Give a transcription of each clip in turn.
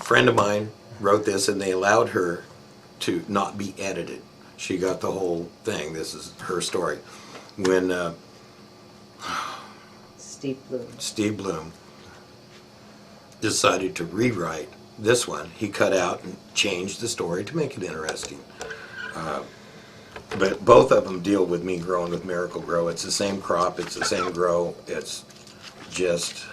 friend of mine wrote this, and they allowed her to not be edited. She got the whole thing. This is her story. When Steve Bloom decided to rewrite this one, he cut out and changed the story to make it interesting. But both of them deal with me growing with Miracle Grow. It's the same crop, it's the same grow, it's just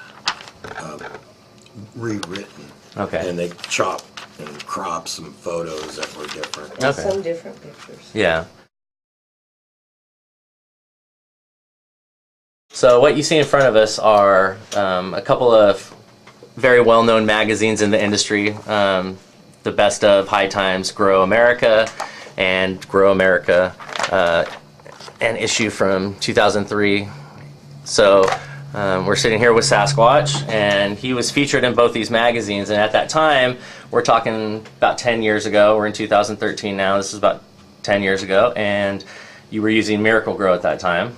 rewritten. Okay. And they chopped and cropped some photos that were different. Okay. Some different pictures. Yeah. So what you see in front of us are a couple of very well-known magazines in the industry. The Best of, High Times, Grow America, and Grow America, an issue from 2003. So we're sitting here with Sasquatch, and he was featured in both these magazines. And at that time, we're talking about 10 years ago. We're in 2013 now. This is about 10 years ago, and you were using Miracle Grow at that time.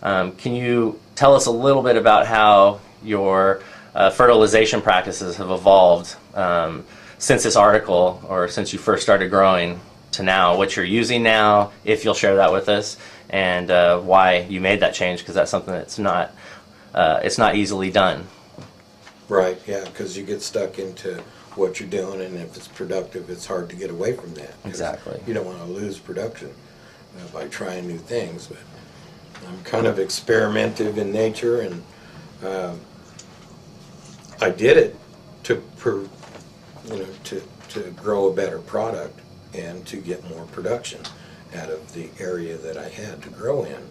Can you tell us a little bit about how your fertilization practices have evolved since this article, or since you first started growing to now, what you're using now, if you'll share that with us, and why you made that change, because that's something that's not it's not easily done. Right, yeah, because you get stuck into what you're doing, and if it's productive, it's hard to get away from that. Exactly. You don't want to lose production by trying new things, but I'm kind of experimentative in nature, and I did it to grow a better product and to get more production out of the area that I had to grow in.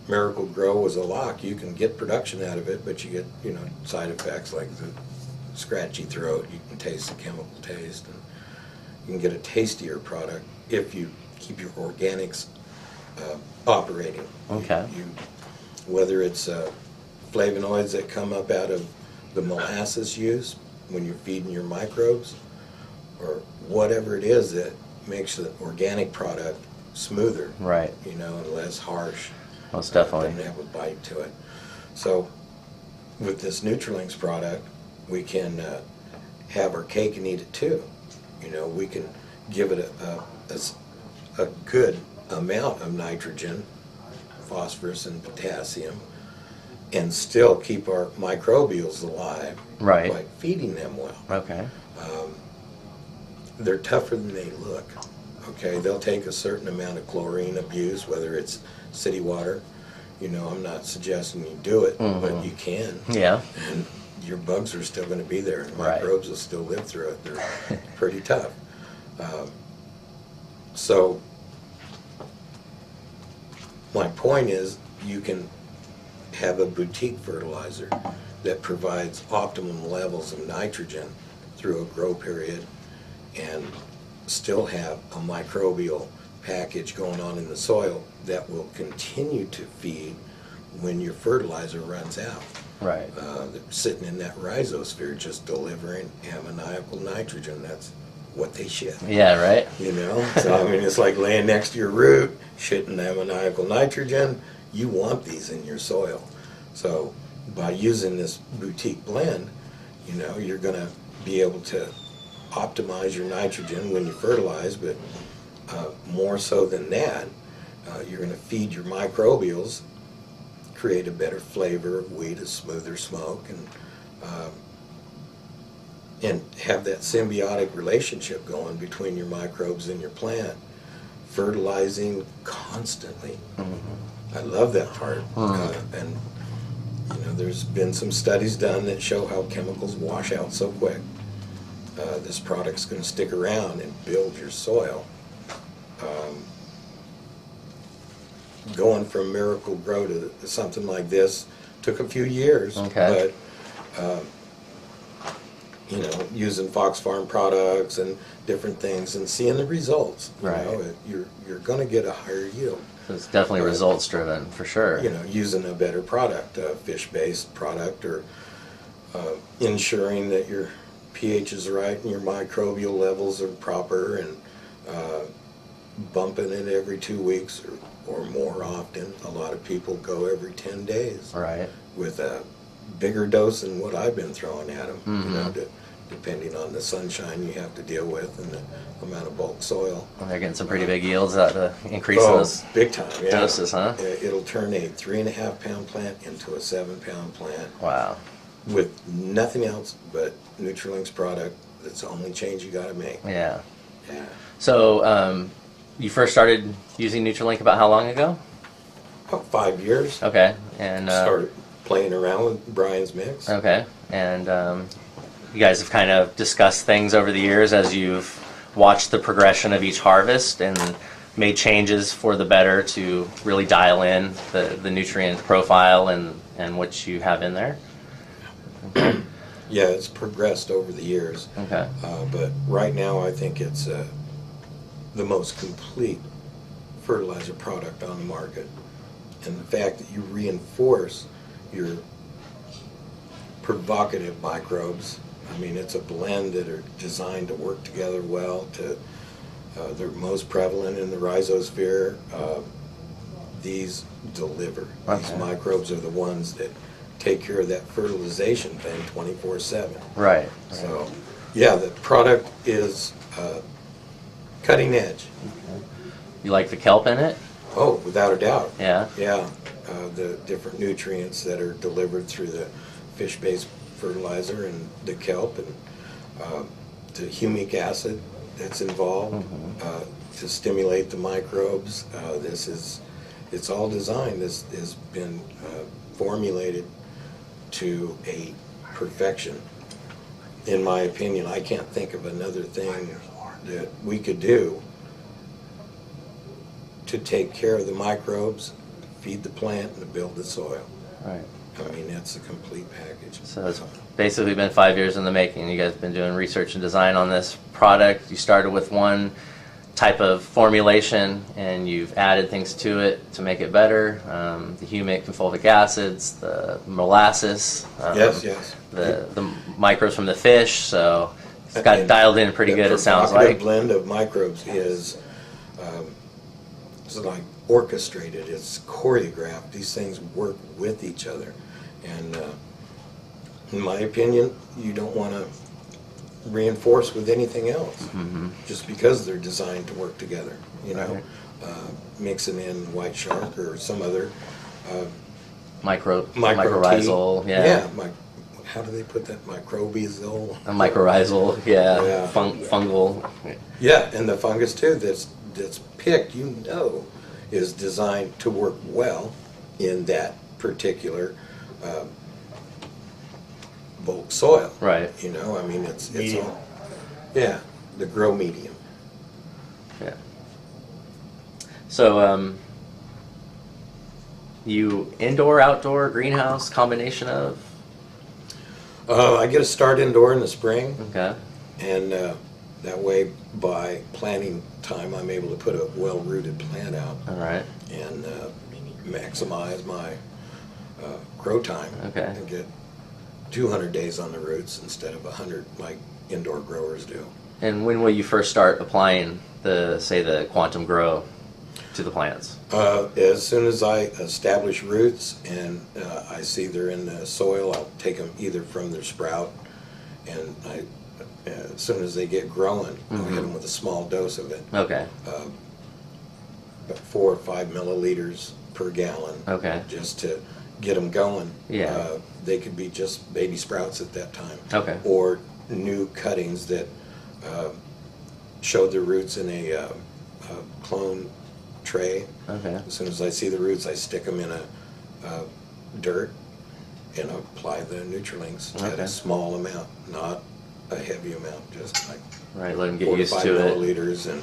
Miracle Grow was a lock. You can get production out of it, but you get side effects like the scratchy throat. You can taste the chemical taste, and you can get a tastier product if you keep your organics operating. Okay. Whether it's flavonoids that come up out of the molasses use when you're feeding your microbes, or whatever it is that makes the organic product smoother, right? And less harsh. Most definitely. Doesn't have a bite to it. So with this Nutrilinks product, we can have our cake and eat it too. We can give it a good amount of nitrogen, phosphorus, and potassium, and still keep our microbials alive, right, by feeding them well. Okay. They're tougher than they look. Okay, they'll take a certain amount of chlorine abuse, whether it's city water. I'm not suggesting you do it, but you can. Yeah. And your bugs are still going to be there, and right, microbes will still live through it. They're pretty tough. So my point is, you can have a boutique fertilizer that provides optimum levels of nitrogen through a grow period and still have a microbial package going on in the soil that will continue to feed when your fertilizer runs out. Right. They're sitting in that rhizosphere just delivering ammoniacal nitrogen. That's what they shit. Yeah, right. So it's like laying next to your root, shitting ammoniacal nitrogen. You want these in your soil. So by using this boutique blend, you're going to be able to optimize your nitrogen when you fertilize, but more so than that, you're going to feed your microbials, create a better flavor of wheat, a smoother smoke, and have that symbiotic relationship going between your microbes and your plant, fertilizing constantly. I love that part. And there's been some studies done that show how chemicals wash out so quick. This product's going to stick around and build your soil. Going from Miracle Grow to something like this took a few years, okay, but using Fox Farm products and different things and seeing the results, right, you're going to get a higher yield. So it's definitely results driven for sure. Using a better product, a fish-based product, or ensuring that your pH is right and your microbial levels are proper, and bumping it every 2 weeks or more often. A lot of people go every 10 days, right, with a bigger dose than what I've been throwing at them. You know, depending on the sunshine you have to deal with and the amount of bulk soil. Well, they're getting some pretty big yields out of increase Oh, those big time, yeah. doses, huh? It'll turn a 3.5 pound plant into a 7-pound plant Wow. with nothing else but Nutrilinks product. That's the only change you got to make. Yeah. Yeah. So you first started using Nutrilink about how long ago? About 5 years. Okay. And Started playing around with Brian's mix. okay. And you guys have kind of discussed things over the years as you've watched the progression of each harvest and made changes for the better to really dial in the nutrient profile and what you have in there. Okay. Yeah, it's progressed over the years. Okay. But right now I think it's the most complete fertilizer product on the market. And the fact that you reinforce your provocative microbes. I mean, it's a blend that are designed to work together well. They're most prevalent in the rhizosphere. These deliver. Okay. These microbes are the ones that take care of that fertilization thing 24/7. Right. So, yeah, the product is cutting edge. You like the kelp in it? Oh, without a doubt. Yeah. Yeah, the different nutrients that are delivered through the fish-based fertilizer and the kelp and the humic acid that's involved to stimulate the microbes. It's all designed. This has been formulated to a perfection. In my opinion, I can't think of another thing that we could do to take care of the microbes, feed the plant, and build the soil. Right. I mean, that's a complete package. So it's basically been 5 years in the making. You guys have been doing research and design on this product. You started with one type of formulation and you've added things to it to make it better. The humic and fulvic acids, the molasses, Yes. the microbes from the fish. So it's got dialed in pretty good, it sounds like. The blend of microbes is it's like orchestrated, it's choreographed. These things work with each other. And in my opinion, you don't want to reinforce with anything else just because they're designed to work together. You know, mixing in white shark or some other mycorrhizal, how do they put that? Microbial? A mycorrhizal, fungal. Yeah, and the fungus too that's picked, is designed to work well in that particular bulk soil. Right. You know, I mean, it's Medium. all, the grow medium. Yeah. So, you indoor, outdoor, greenhouse, combination of? I get a start indoor in the spring, Okay. and that way by planting time I'm able to put a well-rooted plant out All right. and maximize my grow time Okay. and get 200 days on the roots instead of 100 like indoor growers do. And when will you first start applying the quantum grow to the plants? As soon as I establish roots and I see they're in the soil, I'll take them either from their sprout, and as soon as they get growing, I'll hit them with a small dose of it, Okay. about 4 or 5 milliliters per gallon, Okay. just to get them going. Yeah. They could be just baby sprouts at that time, Okay. or new cuttings that showed their roots in a clone tray. Okay. As soon as I see the roots, I stick them in a dirt and apply the Nutrilinks at Okay. a small amount, not a heavy amount, just like Right. Let them get 4 to used 5 to it. milliliters, and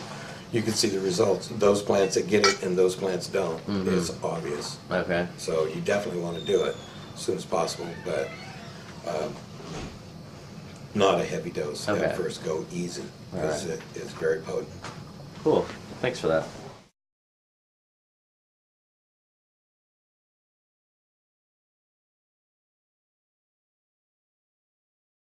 you can see the results. Those plants that get it and those plants don't, it's obvious. Okay. So you definitely want to do it as soon as possible, but not a heavy dose. Okay. At first, go easy because All right. it is very potent. Cool. Thanks for that.